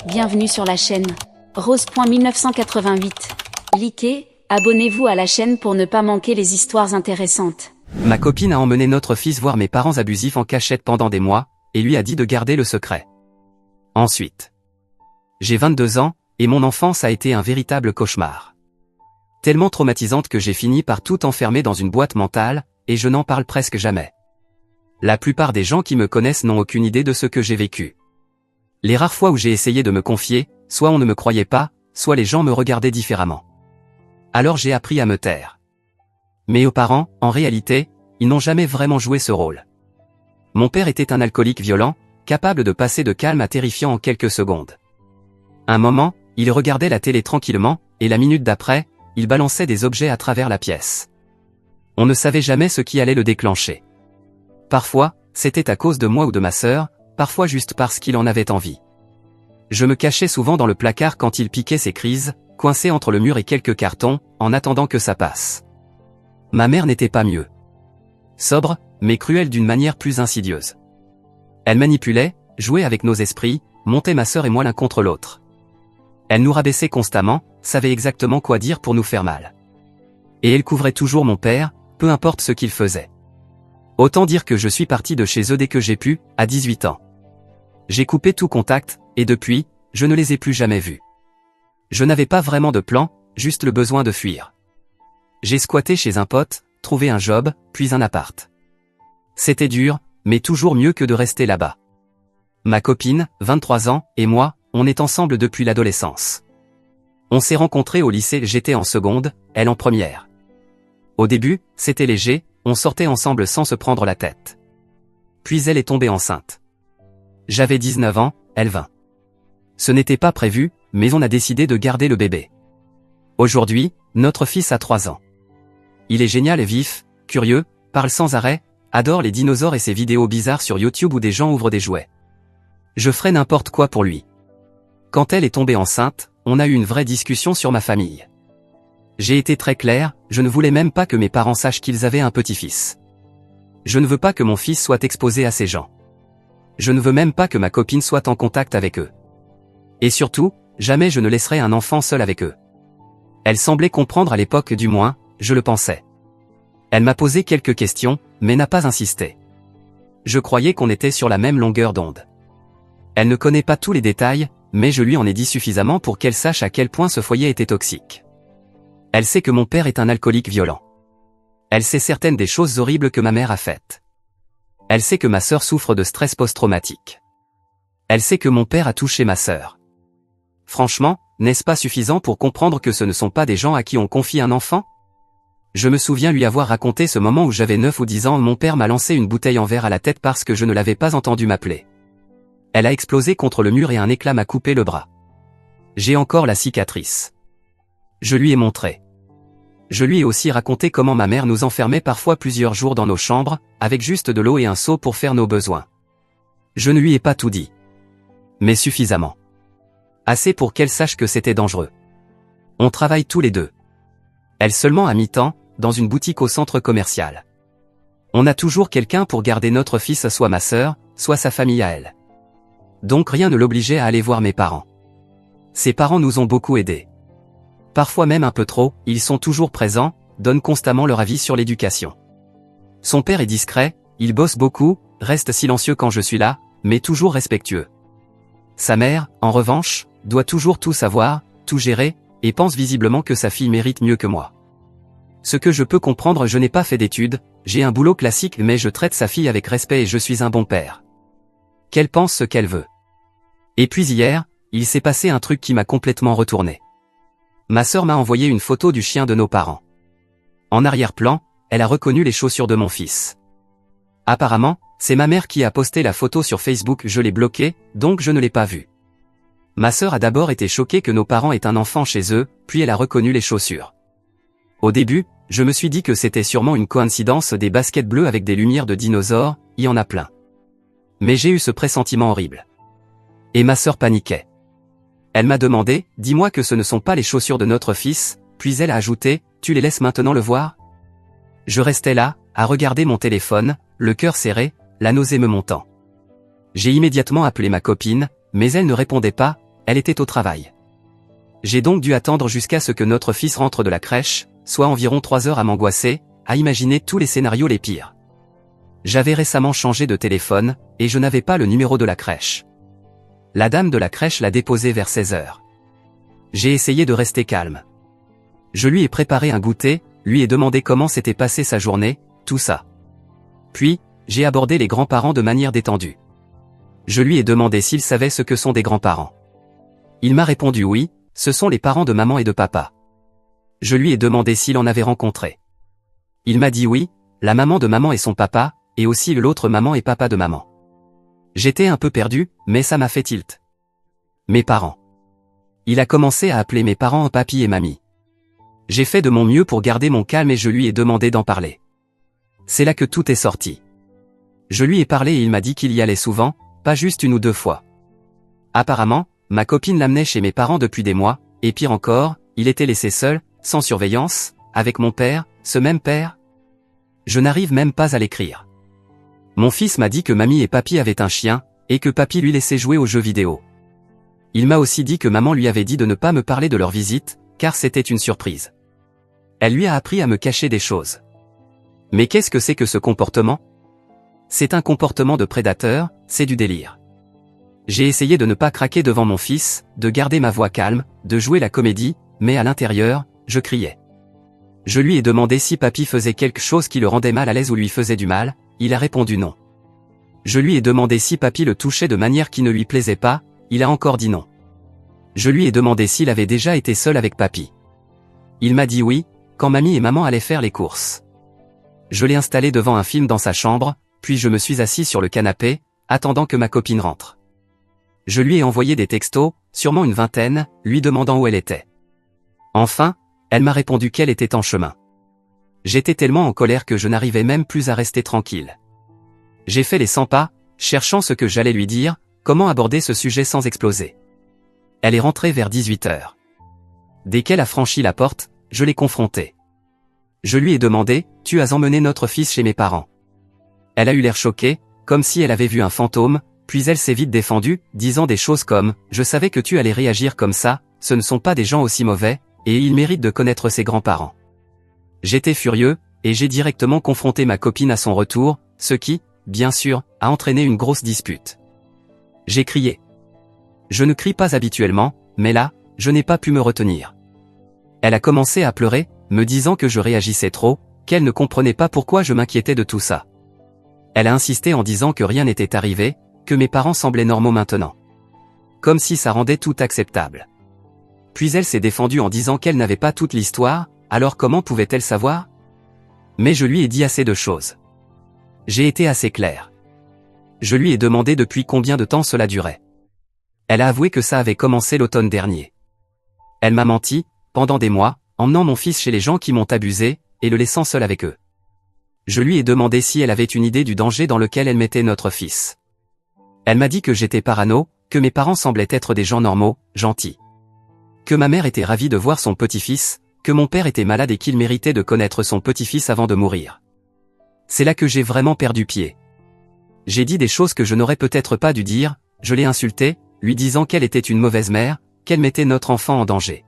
Bienvenue sur la chaîne. Rose.1988. Likez, abonnez-vous à la chaîne pour ne pas manquer les histoires intéressantes. Ma copine a emmené notre fils voir mes parents abusifs en cachette pendant des mois, et lui a dit de garder le secret. Ensuite. J'ai 22 ans, et mon enfance a été un véritable cauchemar. Tellement traumatisante que j'ai fini par tout enfermer dans une boîte mentale, et je n'en parle presque jamais. La plupart des gens qui me connaissent n'ont aucune idée de ce que j'ai vécu. Les rares fois où j'ai essayé de me confier, soit on ne me croyait pas, soit les gens me regardaient différemment. Alors j'ai appris à me taire. Mes parents, en réalité, ils n'ont jamais vraiment joué ce rôle. Mon père était un alcoolique violent, capable de passer de calme à terrifiant en quelques secondes. Un moment, il regardait la télé tranquillement, et la minute d'après, il balançait des objets à travers la pièce. On ne savait jamais ce qui allait le déclencher. Parfois, c'était à cause de moi ou de ma sœur, parfois juste parce qu'il en avait envie. Je me cachais souvent dans le placard quand il piquait ses crises, coincé entre le mur et quelques cartons, en attendant que ça passe. Ma mère n'était pas mieux. Sobre, mais cruelle d'une manière plus insidieuse. Elle manipulait, jouait avec nos esprits, montait ma sœur et moi l'un contre l'autre. Elle nous rabaissait constamment, savait exactement quoi dire pour nous faire mal. Et elle couvrait toujours mon père, peu importe ce qu'il faisait. Autant dire que je suis parti de chez eux dès que j'ai pu, à 18 ans. J'ai coupé tout contact, et depuis, je ne les ai plus jamais vus. Je n'avais pas vraiment de plan, juste le besoin de fuir. J'ai squatté chez un pote, trouvé un job, puis un appart. C'était dur, mais toujours mieux que de rester là-bas. Ma copine, 23 ans, et moi, on est ensemble depuis l'adolescence. On s'est rencontrés au lycée, j'étais en seconde, elle en première. Au début, c'était léger, on sortait ensemble sans se prendre la tête. Puis elle est tombée enceinte. J'avais 19 ans, elle 20. Ce n'était pas prévu, mais on a décidé de garder le bébé. Aujourd'hui, notre fils a 3 ans. Il est génial et vif, curieux, parle sans arrêt, adore les dinosaures et ses vidéos bizarres sur YouTube où des gens ouvrent des jouets. Je ferai n'importe quoi pour lui. Quand elle est tombée enceinte, on a eu une vraie discussion sur ma famille. J'ai été très clair, je ne voulais même pas que mes parents sachent qu'ils avaient un petit-fils. Je ne veux pas que mon fils soit exposé à ces gens. Je ne veux même pas que ma copine soit en contact avec eux. Et surtout, jamais je ne laisserai un enfant seul avec eux. Elle semblait comprendre à l'époque, du moins, je le pensais. Elle m'a posé quelques questions, mais n'a pas insisté. Je croyais qu'on était sur la même longueur d'onde. Elle ne connaît pas tous les détails, mais je lui en ai dit suffisamment pour qu'elle sache à quel point ce foyer était toxique. Elle sait que mon père est un alcoolique violent. Elle sait certaines des choses horribles que ma mère a faites. Elle sait que ma sœur souffre de stress post-traumatique. Elle sait que mon père a touché ma sœur. Franchement, n'est-ce pas suffisant pour comprendre que ce ne sont pas des gens à qui on confie un enfant? Je me souviens lui avoir raconté ce moment où j'avais 9 ou 10 ans, mon père m'a lancé une bouteille en verre à la tête parce que je ne l'avais pas entendu m'appeler. Elle a explosé contre le mur et un éclat m'a coupé le bras. J'ai encore la cicatrice. Je lui ai montré. Je lui ai aussi raconté comment ma mère nous enfermait parfois plusieurs jours dans nos chambres, avec juste de l'eau et un seau pour faire nos besoins. Je ne lui ai pas tout dit. Mais suffisamment. Assez pour qu'elle sache que c'était dangereux. On travaille tous les deux. Elle seulement à mi-temps, dans une boutique au centre commercial. On a toujours quelqu'un pour garder notre fils, soit ma sœur, soit sa famille à elle. Donc rien ne l'obligeait à aller voir mes parents. Ses parents nous ont beaucoup aidés. Parfois même un peu trop, ils sont toujours présents, donnent constamment leur avis sur l'éducation. Son père est discret, il bosse beaucoup, reste silencieux quand je suis là, mais toujours respectueux. Sa mère, en revanche, doit toujours tout savoir, tout gérer, et pense visiblement que sa fille mérite mieux que moi. Ce que je peux comprendre, je n'ai pas fait d'études, j'ai un boulot classique mais je traite sa fille avec respect et je suis un bon père. Qu'elle pense ce qu'elle veut. Et puis hier, il s'est passé un truc qui m'a complètement retourné. Ma sœur m'a envoyé une photo du chien de nos parents. En arrière-plan, elle a reconnu les chaussures de mon fils. Apparemment, c'est ma mère qui a posté la photo sur Facebook, je l'ai bloquée, donc je ne l'ai pas vue. Ma sœur a d'abord été choquée que nos parents aient un enfant chez eux, puis elle a reconnu les chaussures. Au début, je me suis dit que c'était sûrement une coïncidence, des baskets bleues avec des lumières de dinosaures, il y en a plein. Mais j'ai eu ce pressentiment horrible. Et ma sœur paniquait. Elle m'a demandé, dis-moi que ce ne sont pas les chaussures de notre fils, puis elle a ajouté, tu les laisses maintenant le voir? Je restais là, à regarder mon téléphone, le cœur serré, la nausée me montant. J'ai immédiatement appelé ma copine, mais elle ne répondait pas, elle était au travail. J'ai donc dû attendre jusqu'à ce que notre fils rentre de la crèche, soit environ 3 heures à m'angoisser, à imaginer tous les scénarios les pires. J'avais récemment changé de téléphone, et je n'avais pas le numéro de la crèche. La dame de la crèche l'a déposé vers 16 heures. J'ai essayé de rester calme. Je lui ai préparé un goûter, lui ai demandé comment s'était passée sa journée, tout ça. Puis, j'ai abordé les grands-parents de manière détendue. Je lui ai demandé s'il savait ce que sont des grands-parents. Il m'a répondu oui, ce sont les parents de maman et de papa. Je lui ai demandé s'il en avait rencontré. Il m'a dit oui, la maman de maman et son papa, et aussi l'autre maman et papa de maman. J'étais un peu perdu, mais ça m'a fait tilt. Mes parents. Il a commencé à appeler mes parents papy et mamie. J'ai fait de mon mieux pour garder mon calme et je lui ai demandé d'en parler. C'est là que tout est sorti. Je lui ai parlé et il m'a dit qu'il y allait souvent, pas juste 1 ou 2 fois. Apparemment, ma copine l'amenait chez mes parents depuis des mois, et pire encore, il était laissé seul, sans surveillance, avec mon père, ce même père. Je n'arrive même pas à l'écrire. Mon fils m'a dit que mamie et papy avaient un chien, et que papy lui laissait jouer aux jeux vidéo. Il m'a aussi dit que maman lui avait dit de ne pas me parler de leur visite, car c'était une surprise. Elle lui a appris à me cacher des choses. Mais qu'est-ce que c'est que ce comportement? C'est un comportement de prédateur, c'est du délire. J'ai essayé de ne pas craquer devant mon fils, de garder ma voix calme, de jouer la comédie, mais à l'intérieur, je criais. Je lui ai demandé si papy faisait quelque chose qui le rendait mal à l'aise ou lui faisait du mal, il a répondu non. Je lui ai demandé si papy le touchait de manière qui ne lui plaisait pas, il a encore dit non. Je lui ai demandé s'il avait déjà été seul avec papy. Il m'a dit oui, quand mamie et maman allaient faire les courses. Je l'ai installé devant un film dans sa chambre, puis je me suis assis sur le canapé, attendant que ma copine rentre. Je lui ai envoyé des textos, sûrement une 20aine, lui demandant où elle était. Enfin, elle m'a répondu qu'elle était en chemin. J'étais tellement en colère que je n'arrivais même plus à rester tranquille. J'ai fait les 100 pas, cherchant ce que j'allais lui dire, comment aborder ce sujet sans exploser. Elle est rentrée vers 18 heures. Dès qu'elle a franchi la porte, je l'ai confrontée. Je lui ai demandé, « Tu as emmené notre fils chez mes parents ?» Elle a eu l'air choquée, comme si elle avait vu un fantôme, puis elle s'est vite défendue, disant des choses comme « Je savais que tu allais réagir comme ça, ce ne sont pas des gens aussi mauvais, et ils méritent de connaître ses grands-parents. » J'étais furieux, et j'ai directement confronté ma copine à son retour, ce qui, bien sûr, a entraîné une grosse dispute. J'ai crié. Je ne crie pas habituellement, mais là, je n'ai pas pu me retenir. Elle a commencé à pleurer, me disant que je réagissais trop, qu'elle ne comprenait pas pourquoi je m'inquiétais de tout ça. Elle a insisté en disant que rien n'était arrivé, que mes parents semblaient normaux maintenant. Comme si ça rendait tout acceptable. Puis elle s'est défendue en disant qu'elle n'avait pas toute l'histoire, alors comment pouvait-elle savoir? Mais je lui ai dit assez de choses. J'ai été assez clair. Je lui ai demandé depuis combien de temps cela durait. Elle a avoué que ça avait commencé l'automne dernier. Elle m'a menti, pendant des mois, emmenant mon fils chez les gens qui m'ont abusé, et le laissant seul avec eux. Je lui ai demandé si elle avait une idée du danger dans lequel elle mettait notre fils. Elle m'a dit que j'étais parano, que mes parents semblaient être des gens normaux, gentils. Que ma mère était ravie de voir son petit-fils, que mon père était malade et qu'il méritait de connaître son petit-fils avant de mourir. C'est là que j'ai vraiment perdu pied. J'ai dit des choses que je n'aurais peut-être pas dû dire, je l'ai insultée, lui disant qu'elle était une mauvaise mère, qu'elle mettait notre enfant en danger.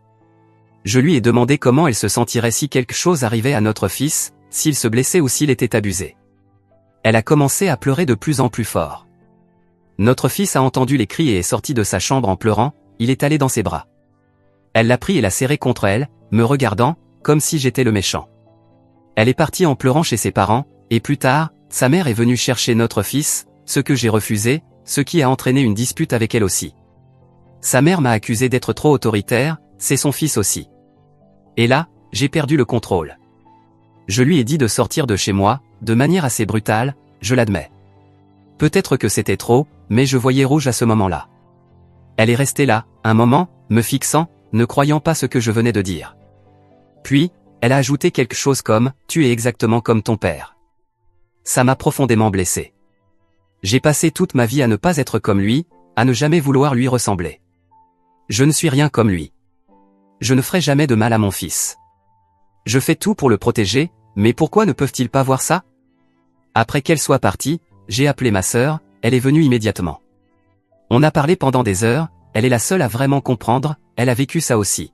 Je lui ai demandé comment elle se sentirait si quelque chose arrivait à notre fils, s'il se blessait ou s'il était abusé. Elle a commencé à pleurer de plus en plus fort. Notre fils a entendu les cris et est sorti de sa chambre en pleurant, il est allé dans ses bras. Elle l'a pris et l'a serré contre elle, me regardant, comme si j'étais le méchant. Elle est partie en pleurant chez ses parents, et plus tard, sa mère est venue chercher notre fils, ce que j'ai refusé, ce qui a entraîné une dispute avec elle aussi. Sa mère m'a accusé d'être trop autoritaire, c'est son fils aussi. Et là, j'ai perdu le contrôle. Je lui ai dit de sortir de chez moi, de manière assez brutale, je l'admets. Peut-être que c'était trop, mais je voyais rouge à ce moment-là. Elle est restée là, un moment, me fixant, ne croyant pas ce que je venais de dire. Puis, elle a ajouté quelque chose comme « Tu es exactement comme ton père ». Ça m'a profondément blessé. J'ai passé toute ma vie à ne pas être comme lui, à ne jamais vouloir lui ressembler. Je ne suis rien comme lui. Je ne ferai jamais de mal à mon fils. Je fais tout pour le protéger, mais pourquoi ne peuvent-ils pas voir ça? Après qu'elle soit partie, j'ai appelé ma sœur, elle est venue immédiatement. On a parlé pendant des heures, elle est la seule à vraiment comprendre, elle a vécu ça aussi.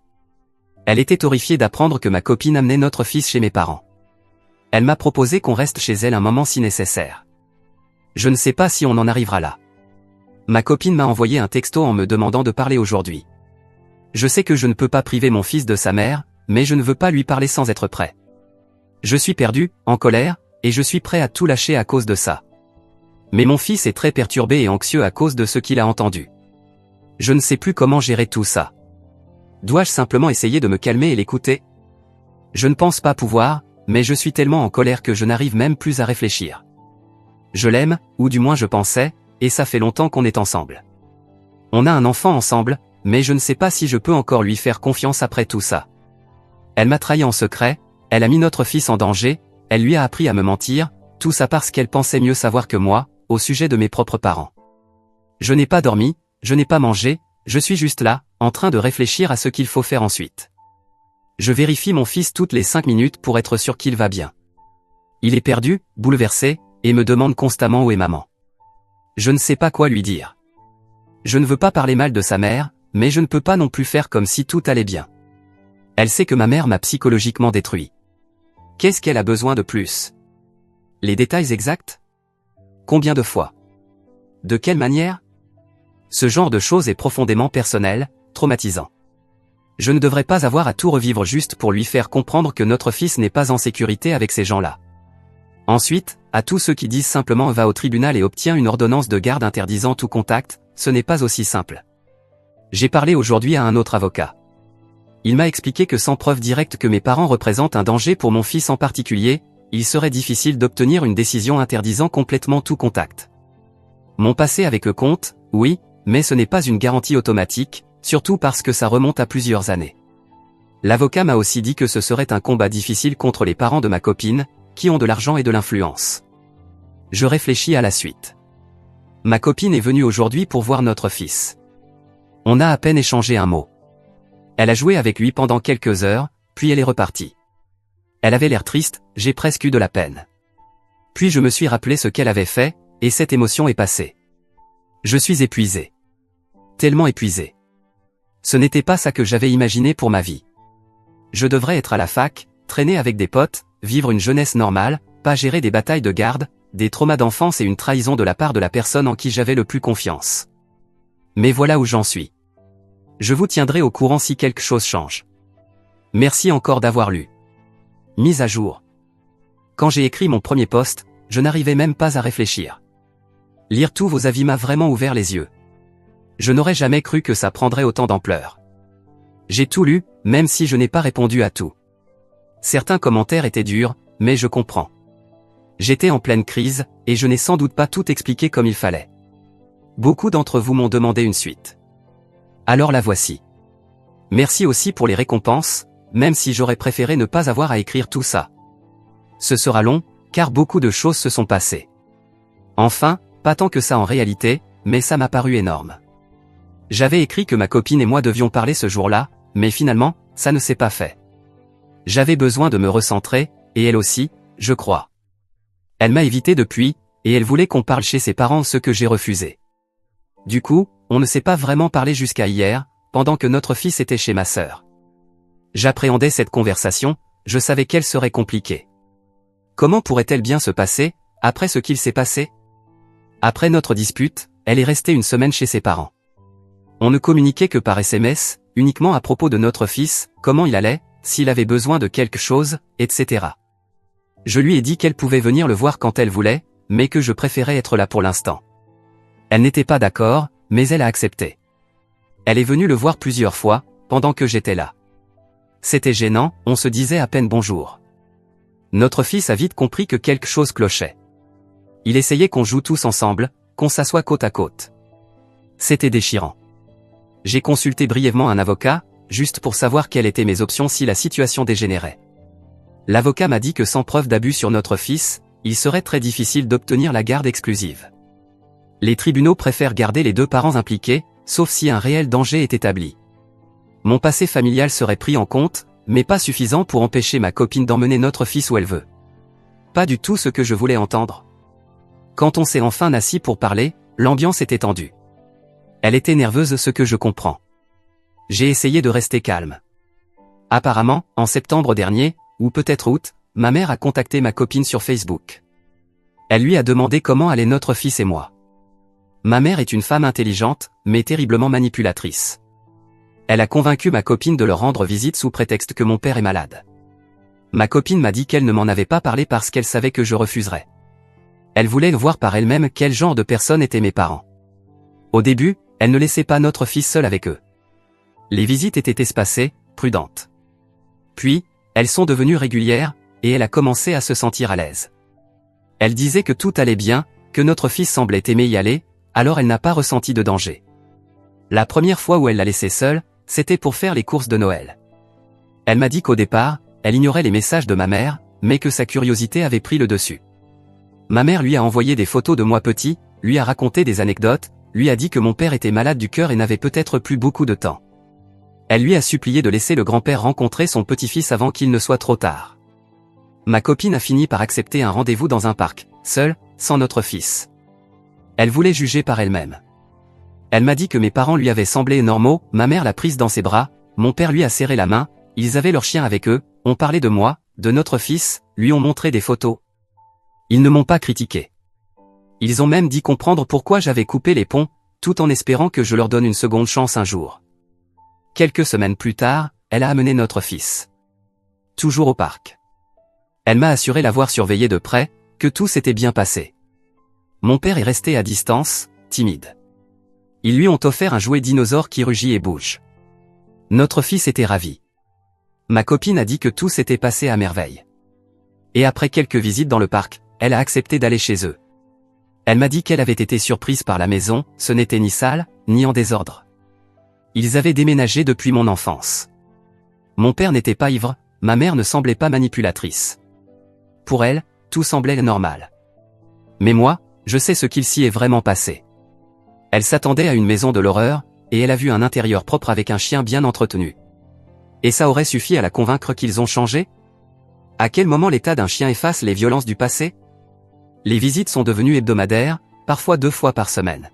Elle était horrifiée d'apprendre que ma copine amenait notre fils chez mes parents. Elle m'a proposé qu'on reste chez elle un moment si nécessaire. Je ne sais pas si on en arrivera là. Ma copine m'a envoyé un texto en me demandant de parler aujourd'hui. Je sais que je ne peux pas priver mon fils de sa mère, mais je ne veux pas lui parler sans être prêt. Je suis perdu, en colère, et je suis prêt à tout lâcher à cause de ça. Mais mon fils est très perturbé et anxieux à cause de ce qu'il a entendu. Je ne sais plus comment gérer tout ça. Dois-je simplement essayer de me calmer et l'écouter? Je ne pense pas pouvoir, mais je suis tellement en colère que je n'arrive même plus à réfléchir. Je l'aime, ou du moins je pensais, et ça fait longtemps qu'on est ensemble. On a un enfant ensemble, mais je ne sais pas si je peux encore lui faire confiance après tout ça. Elle m'a trahi en secret, elle a mis notre fils en danger, elle lui a appris à me mentir, tout ça parce qu'elle pensait mieux savoir que moi, au sujet de mes propres parents. Je n'ai pas dormi, je n'ai pas mangé, je suis juste là, en train de réfléchir à ce qu'il faut faire ensuite. Je vérifie mon fils toutes les 5 minutes pour être sûr qu'il va bien. Il est perdu, bouleversé, et me demande constamment où est maman. Je ne sais pas quoi lui dire. Je ne veux pas parler mal de sa mère, mais je ne peux pas non plus faire comme si tout allait bien. Elle sait que ma mère m'a psychologiquement détruit. Qu'est-ce qu'elle a besoin de plus? Les détails exacts? Combien de fois? De quelle manière? Ce genre de choses est profondément personnel, traumatisant. Je ne devrais pas avoir à tout revivre juste pour lui faire comprendre que notre fils n'est pas en sécurité avec ces gens-là. Ensuite, à tous ceux qui disent simplement va au tribunal et obtient une ordonnance de garde interdisant tout contact, ce n'est pas aussi simple. J'ai parlé aujourd'hui à un autre avocat. Il m'a expliqué que sans preuve directe que mes parents représentent un danger pour mon fils en particulier, il serait difficile d'obtenir une décision interdisant complètement tout contact. Mon passé avec eux compte, oui, mais ce n'est pas une garantie automatique, surtout parce que ça remonte à plusieurs années. L'avocat m'a aussi dit que ce serait un combat difficile contre les parents de ma copine, qui ont de l'argent et de l'influence. Je réfléchis à la suite. Ma copine est venue aujourd'hui pour voir notre fils. On a à peine échangé un mot. Elle a joué avec lui pendant quelques heures, puis elle est repartie. Elle avait l'air triste, j'ai presque eu de la peine. Puis je me suis rappelé ce qu'elle avait fait, et cette émotion est passée. Je suis épuisé. Tellement épuisé. Ce n'était pas ça que j'avais imaginé pour ma vie. Je devrais être à la fac, traîner avec des potes, vivre une jeunesse normale, pas gérer des batailles de garde, des traumas d'enfance et une trahison de la part de la personne en qui j'avais le plus confiance. Mais voilà où j'en suis. Je vous tiendrai au courant si quelque chose change. Merci encore d'avoir lu. Mise à jour. Quand j'ai écrit mon premier post, je n'arrivais même pas à réfléchir. Lire tous vos avis m'a vraiment ouvert les yeux. Je n'aurais jamais cru que ça prendrait autant d'ampleur. J'ai tout lu, même si je n'ai pas répondu à tout. Certains commentaires étaient durs, mais je comprends. J'étais en pleine crise, et je n'ai sans doute pas tout expliqué comme il fallait. Beaucoup d'entre vous m'ont demandé une suite. Alors la voici. Merci aussi pour les récompenses, même si j'aurais préféré ne pas avoir à écrire tout ça. Ce sera long, car beaucoup de choses se sont passées. Enfin, pas tant que ça en réalité, mais ça m'a paru énorme. J'avais écrit que ma copine et moi devions parler ce jour-là, mais finalement, ça ne s'est pas fait. J'avais besoin de me recentrer, et elle aussi, je crois. Elle m'a évité depuis, et elle voulait qu'on parle chez ses parents, ce que j'ai refusé. Du coup, on ne s'est pas vraiment parlé jusqu'à hier, pendant que notre fils était chez ma sœur. J'appréhendais cette conversation, je savais qu'elle serait compliquée. Comment pourrait-elle bien se passer, après ce qu'il s'est passé? Après notre dispute, elle est restée une semaine chez ses parents. On ne communiquait que par SMS, uniquement à propos de notre fils, comment il allait, s'il avait besoin de quelque chose, etc. Je lui ai dit qu'elle pouvait venir le voir quand elle voulait, mais que je préférais être là pour l'instant. Elle n'était pas d'accord, mais elle a accepté. Elle est venue le voir plusieurs fois, pendant que j'étais là. C'était gênant, on se disait à peine bonjour. Notre fils a vite compris que quelque chose clochait. Il essayait qu'on joue tous ensemble, qu'on s'assoie côte à côte. C'était déchirant. J'ai consulté brièvement un avocat, juste pour savoir quelles étaient mes options si la situation dégénérait. L'avocat m'a dit que sans preuve d'abus sur notre fils, il serait très difficile d'obtenir la garde exclusive. Les tribunaux préfèrent garder les deux parents impliqués, sauf si un réel danger est établi. Mon passé familial serait pris en compte, mais pas suffisant pour empêcher ma copine d'emmener notre fils où elle veut. Pas du tout ce que je voulais entendre. Quand on s'est enfin assis pour parler, l'ambiance était tendue. Elle était nerveuse, ce que je comprends. J'ai essayé de rester calme. Apparemment, en septembre dernier, ou peut-être août, ma mère a contacté ma copine sur Facebook. Elle lui a demandé comment allaient notre fils et moi. Ma mère est une femme intelligente, mais terriblement manipulatrice. Elle a convaincu ma copine de leur rendre visite sous prétexte que mon père est malade. Ma copine m'a dit qu'elle ne m'en avait pas parlé parce qu'elle savait que je refuserais. Elle voulait voir par elle-même quel genre de personnes étaient mes parents. Au début, elle ne laissait pas notre fils seul avec eux. Les visites étaient espacées, prudentes. Puis, elles sont devenues régulières, et elle a commencé à se sentir à l'aise. Elle disait que tout allait bien, que notre fils semblait aimer y aller, alors elle n'a pas ressenti de danger. La première fois où elle l'a laissé seul, c'était pour faire les courses de Noël. Elle m'a dit qu'au départ, elle ignorait les messages de ma mère, mais que sa curiosité avait pris le dessus. Ma mère lui a envoyé des photos de moi petit, lui a raconté des anecdotes, lui a dit que mon père était malade du cœur et n'avait peut-être plus beaucoup de temps. Elle lui a supplié de laisser le grand-père rencontrer son petit-fils avant qu'il ne soit trop tard. Ma copine a fini par accepter un rendez-vous dans un parc, seule, sans notre fils. Elle voulait juger par elle-même. Elle m'a dit que mes parents lui avaient semblé normaux, ma mère l'a prise dans ses bras, mon père lui a serré la main, ils avaient leur chien avec eux, ont parlé de moi, de notre fils, lui ont montré des photos. Ils ne m'ont pas critiqué. Ils ont même dit comprendre pourquoi j'avais coupé les ponts, tout en espérant que je leur donne une seconde chance un jour. Quelques semaines plus tard, elle a amené notre fils. Toujours au parc. Elle m'a assuré l'avoir surveillé de près, que tout s'était bien passé. Mon père est resté à distance, timide. Ils lui ont offert un jouet dinosaure qui rugit et bouge. Notre fils était ravi. Ma copine a dit que tout s'était passé à merveille. Et après quelques visites dans le parc, elle a accepté d'aller chez eux. Elle m'a dit qu'elle avait été surprise par la maison, ce n'était ni sale, ni en désordre. Ils avaient déménagé depuis mon enfance. Mon père n'était pas ivre, ma mère ne semblait pas manipulatrice. Pour elle, tout semblait normal. Mais moi, je sais ce qu'il s'y est vraiment passé. Elle s'attendait à une maison de l'horreur, et elle a vu un intérieur propre avec un chien bien entretenu. Et ça aurait suffi à la convaincre qu'ils ont changé? À quel moment l'état d'un chien efface les violences du passé? Les visites sont devenues hebdomadaires, parfois 2 fois par semaine.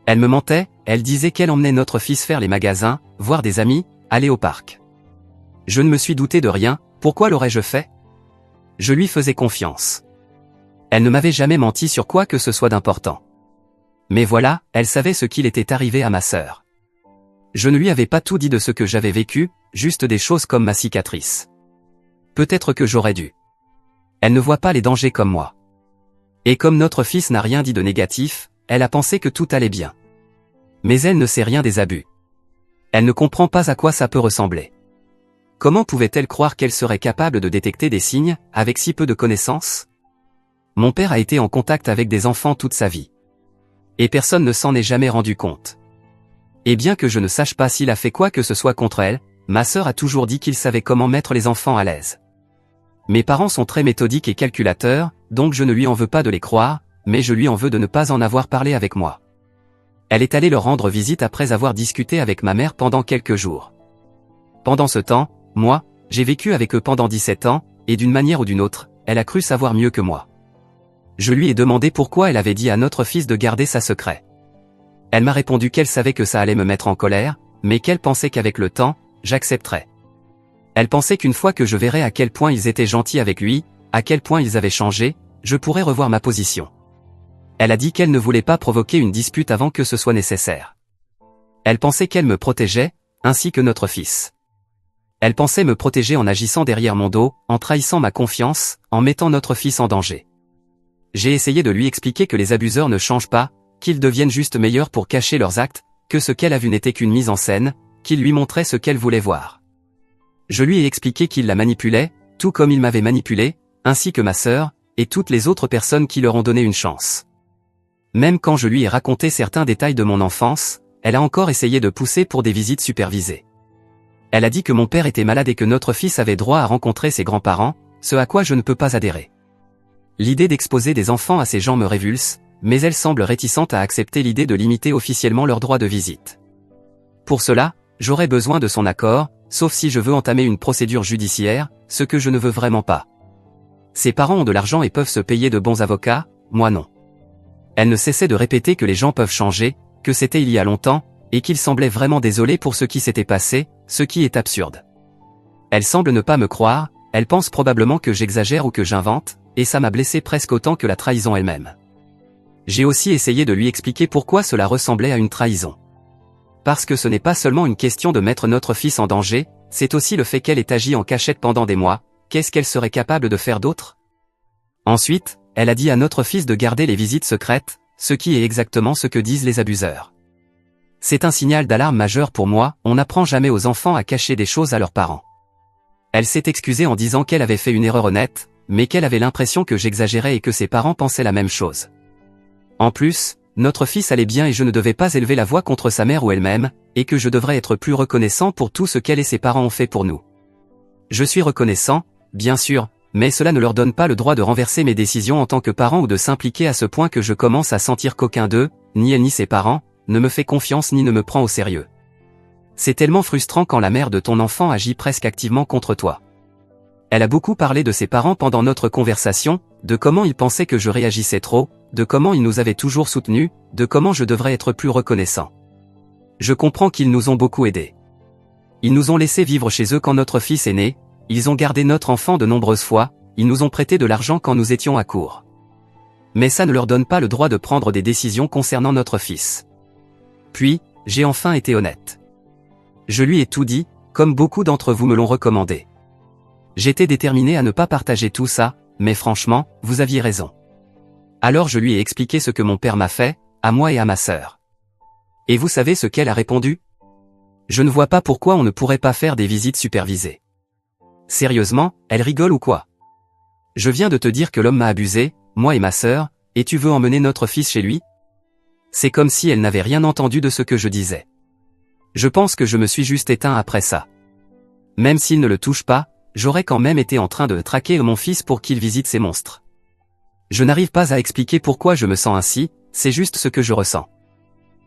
Elle me mentait, elle disait qu'elle emmenait notre fils faire les magasins, voir des amis, aller au parc. Je ne me suis douté de rien, pourquoi l'aurais-je fait? Je lui faisais confiance. Elle ne m'avait jamais menti sur quoi que ce soit d'important. Mais voilà, elle savait ce qu'il était arrivé à ma sœur. Je ne lui avais pas tout dit de ce que j'avais vécu, juste des choses comme ma cicatrice. Peut-être que j'aurais dû. Elle ne voit pas les dangers comme moi. Et comme notre fils n'a rien dit de négatif, elle a pensé que tout allait bien. Mais elle ne sait rien des abus. Elle ne comprend pas à quoi ça peut ressembler. Comment pouvait-elle croire qu'elle serait capable de détecter des signes, avec si peu de connaissances? Mon père a été en contact avec des enfants toute sa vie. Et personne ne s'en est jamais rendu compte. Et bien que je ne sache pas s'il a fait quoi que ce soit contre elle, ma sœur a toujours dit qu'il savait comment mettre les enfants à l'aise. Mes parents sont très méthodiques et calculateurs, donc je ne lui en veux pas de les croire, mais je lui en veux de ne pas en avoir parlé avec moi. Elle est allée leur rendre visite après avoir discuté avec ma mère pendant quelques jours. Pendant ce temps, moi, j'ai vécu avec eux pendant 17 ans, et d'une manière ou d'une autre, elle a cru savoir mieux que moi. Je lui ai demandé pourquoi elle avait dit à notre fils de garder sa secret. Elle m'a répondu qu'elle savait que ça allait me mettre en colère, mais qu'elle pensait qu'avec le temps, j'accepterais. Elle pensait qu'une fois que je verrais à quel point ils étaient gentils avec lui, à quel point ils avaient changé, je pourrais revoir ma position. Elle a dit qu'elle ne voulait pas provoquer une dispute avant que ce soit nécessaire. Elle pensait qu'elle me protégeait, ainsi que notre fils. Elle pensait me protéger en agissant derrière mon dos, en trahissant ma confiance, en mettant notre fils en danger. J'ai essayé de lui expliquer que les abuseurs ne changent pas, qu'ils deviennent juste meilleurs pour cacher leurs actes, que ce qu'elle a vu n'était qu'une mise en scène, qu'il lui montrait ce qu'elle voulait voir. Je lui ai expliqué qu'il la manipulait, tout comme il m'avait manipulé, ainsi que ma sœur, et toutes les autres personnes qui leur ont donné une chance. Même quand je lui ai raconté certains détails de mon enfance, elle a encore essayé de pousser pour des visites supervisées. Elle a dit que mon père était malade et que notre fils avait droit à rencontrer ses grands-parents, ce à quoi je ne peux pas adhérer. L'idée d'exposer des enfants à ces gens me révulse, mais elle semble réticente à accepter l'idée de limiter officiellement leur droit de visite. Pour cela, j'aurais besoin de son accord, sauf si je veux entamer une procédure judiciaire, ce que je ne veux vraiment pas. Ses parents ont de l'argent et peuvent se payer de bons avocats, moi non. Elle ne cessait de répéter que les gens peuvent changer, que c'était il y a longtemps, et qu'il semblait vraiment désolé pour ce qui s'était passé, ce qui est absurde. Elle semble ne pas me croire, elle pense probablement que j'exagère ou que j'invente, et ça m'a blessé presque autant que la trahison elle-même. J'ai aussi essayé de lui expliquer pourquoi cela ressemblait à une trahison. Parce que ce n'est pas seulement une question de mettre notre fils en danger, c'est aussi le fait qu'elle ait agi en cachette pendant des mois, qu'est-ce qu'elle serait capable de faire d'autre? Ensuite, elle a dit à notre fils de garder les visites secrètes, ce qui est exactement ce que disent les abuseurs. C'est un signal d'alarme majeur pour moi, on n'apprend jamais aux enfants à cacher des choses à leurs parents. Elle s'est excusée en disant qu'elle avait fait une erreur honnête, mais qu'elle avait l'impression que j'exagérais et que ses parents pensaient la même chose. En plus, notre fils allait bien et je ne devais pas élever la voix contre sa mère ou elle-même, et que je devrais être plus reconnaissant pour tout ce qu'elle et ses parents ont fait pour nous. Je suis reconnaissant, bien sûr, mais cela ne leur donne pas le droit de renverser mes décisions en tant que parent ou de s'impliquer à ce point que je commence à sentir qu'aucun d'eux, ni elle ni ses parents, ne me fait confiance ni ne me prend au sérieux. C'est tellement frustrant quand la mère de ton enfant agit presque activement contre toi. Elle a beaucoup parlé de ses parents pendant notre conversation, de comment ils pensaient que je réagissais trop, de comment ils nous avaient toujours soutenus, de comment je devrais être plus reconnaissant. Je comprends qu'ils nous ont beaucoup aidés. Ils nous ont laissé vivre chez eux quand notre fils est né, ils ont gardé notre enfant de nombreuses fois, ils nous ont prêté de l'argent quand nous étions à court. Mais ça ne leur donne pas le droit de prendre des décisions concernant notre fils. Puis, j'ai enfin été honnête. Je lui ai tout dit, comme beaucoup d'entre vous me l'ont recommandé. J'étais déterminé à ne pas partager tout ça, mais franchement, vous aviez raison. Alors je lui ai expliqué ce que mon père m'a fait, à moi et à ma sœur. Et vous savez ce qu'elle a répondu? Je ne vois pas pourquoi on ne pourrait pas faire des visites supervisées. Sérieusement, elle rigole ou quoi? Je viens de te dire que l'homme m'a abusé, moi et ma sœur, et tu veux emmener notre fils chez lui? C'est comme si elle n'avait rien entendu de ce que je disais. Je pense que je me suis juste éteint après ça. Même s'il ne le touche pas, j'aurais quand même été en train de traquer mon fils pour qu'il visite ces monstres. Je n'arrive pas à expliquer pourquoi je me sens ainsi, c'est juste ce que je ressens.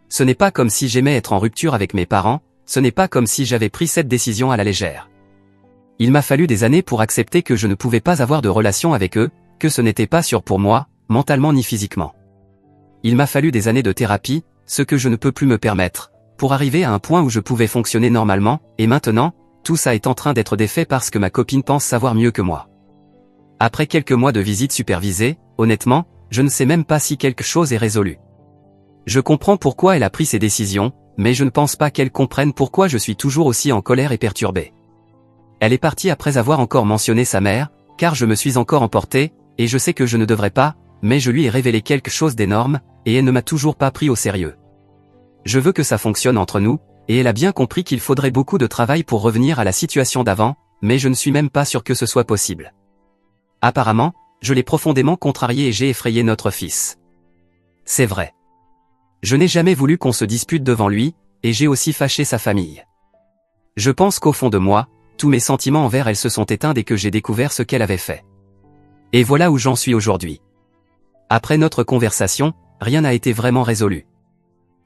Ce n'est pas comme si j'aimais être en rupture avec mes parents, ce n'est pas comme si j'avais pris cette décision à la légère. Il m'a fallu des années pour accepter que je ne pouvais pas avoir de relation avec eux, que ce n'était pas sûr pour moi, mentalement ni physiquement. Il m'a fallu des années de thérapie, ce que je ne peux plus me permettre, pour arriver à un point où je pouvais fonctionner normalement, et maintenant, tout ça est en train d'être défait parce que ma copine pense savoir mieux que moi. Après quelques mois de visites supervisées, honnêtement, je ne sais même pas si quelque chose est résolu. Je comprends pourquoi elle a pris ces décisions, mais je ne pense pas qu'elle comprenne pourquoi je suis toujours aussi en colère et perturbé. Elle est partie après avoir encore mentionné sa mère, car je me suis encore emporté, et je sais que je ne devrais pas, mais je lui ai révélé quelque chose d'énorme, et elle ne m'a toujours pas pris au sérieux. Je veux que ça fonctionne entre nous, et elle a bien compris qu'il faudrait beaucoup de travail pour revenir à la situation d'avant, mais je ne suis même pas sûr que ce soit possible. Apparemment, je l'ai profondément contrarié et j'ai effrayé notre fils. C'est vrai. Je n'ai jamais voulu qu'on se dispute devant lui, et j'ai aussi fâché sa famille. Je pense qu'au fond de moi, tous mes sentiments envers elle se sont éteints dès que j'ai découvert ce qu'elle avait fait. Et voilà où j'en suis aujourd'hui. Après notre conversation, rien n'a été vraiment résolu.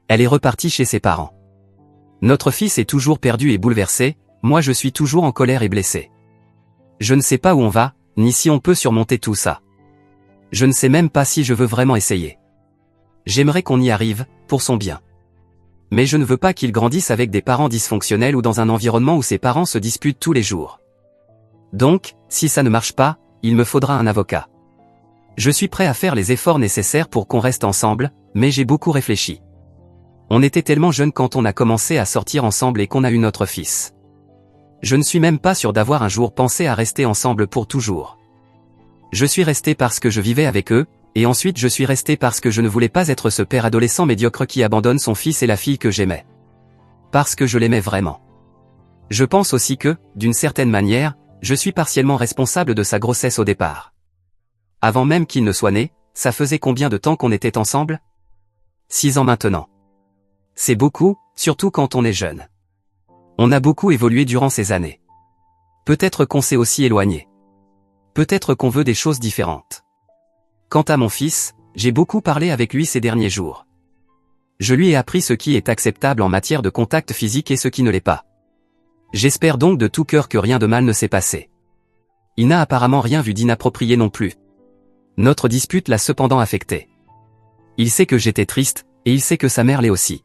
Elle est repartie chez ses parents. Notre fils est toujours perdu et bouleversé, moi je suis toujours en colère et blessé. Je ne sais pas où on va, ni si on peut surmonter tout ça. Je ne sais même pas si je veux vraiment essayer. J'aimerais qu'on y arrive, pour son bien. Mais je ne veux pas qu'il grandisse avec des parents dysfonctionnels ou dans un environnement où ses parents se disputent tous les jours. Donc, si ça ne marche pas, il me faudra un avocat. Je suis prêt à faire les efforts nécessaires pour qu'on reste ensemble, mais j'ai beaucoup réfléchi. On était tellement jeunes quand on a commencé à sortir ensemble et qu'on a eu notre fils. Je ne suis même pas sûr d'avoir un jour pensé à rester ensemble pour toujours. Je suis resté parce que je vivais avec eux, et ensuite je suis resté parce que je ne voulais pas être ce père adolescent médiocre qui abandonne son fils et la fille que j'aimais. Parce que je l'aimais vraiment. Je pense aussi que, d'une certaine manière, je suis partiellement responsable de sa grossesse au départ. Avant même qu'il ne soit né, ça faisait combien de temps qu'on était ensemble? 6 ans maintenant. C'est beaucoup, surtout quand on est jeune. On a beaucoup évolué durant ces années. Peut-être qu'on s'est aussi éloigné. Peut-être qu'on veut des choses différentes. Quant à mon fils, j'ai beaucoup parlé avec lui ces derniers jours. Je lui ai appris ce qui est acceptable en matière de contact physique et ce qui ne l'est pas. J'espère donc de tout cœur que rien de mal ne s'est passé. Il n'a apparemment rien vu d'inapproprié non plus. Notre dispute l'a cependant affecté. Il sait que j'étais triste, et il sait que sa mère l'est aussi.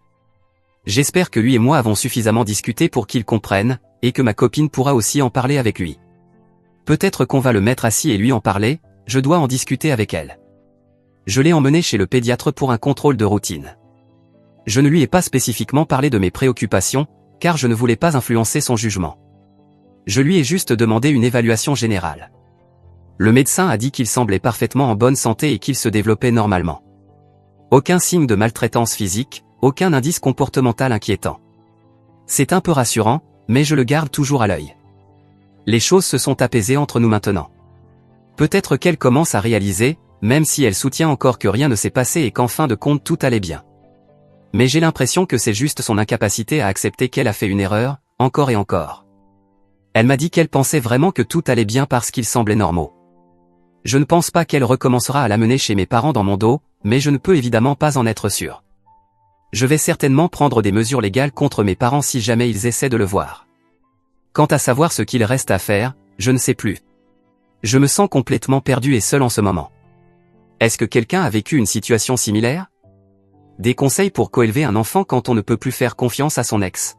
J'espère que lui et moi avons suffisamment discuté pour qu'il comprenne, et que ma copine pourra aussi en parler avec lui. Peut-être qu'on va le mettre assis et lui en parler, je dois en discuter avec elle. Je l'ai emmené chez le pédiatre pour un contrôle de routine. Je ne lui ai pas spécifiquement parlé de mes préoccupations, car je ne voulais pas influencer son jugement. Je lui ai juste demandé une évaluation générale. Le médecin a dit qu'il semblait parfaitement en bonne santé et qu'il se développait normalement. Aucun signe de maltraitance physique, aucun indice comportemental inquiétant. C'est un peu rassurant, mais je le garde toujours à l'œil. Les choses se sont apaisées entre nous maintenant. Peut-être qu'elle commence à réaliser, même si elle soutient encore que rien ne s'est passé et qu'en fin de compte tout allait bien. Mais j'ai l'impression que c'est juste son incapacité à accepter qu'elle a fait une erreur, encore et encore. Elle m'a dit qu'elle pensait vraiment que tout allait bien parce qu'ils semblaient normaux. Je ne pense pas qu'elle recommencera à l'amener chez mes parents dans mon dos, mais je ne peux évidemment pas en être sûr. Je vais certainement prendre des mesures légales contre mes parents si jamais ils essaient de le voir. Quant à savoir ce qu'il reste à faire, je ne sais plus. Je me sens complètement perdu et seul en ce moment. Est-ce que quelqu'un a vécu une situation similaire? Des conseils pour coélever un enfant quand on ne peut plus faire confiance à son ex.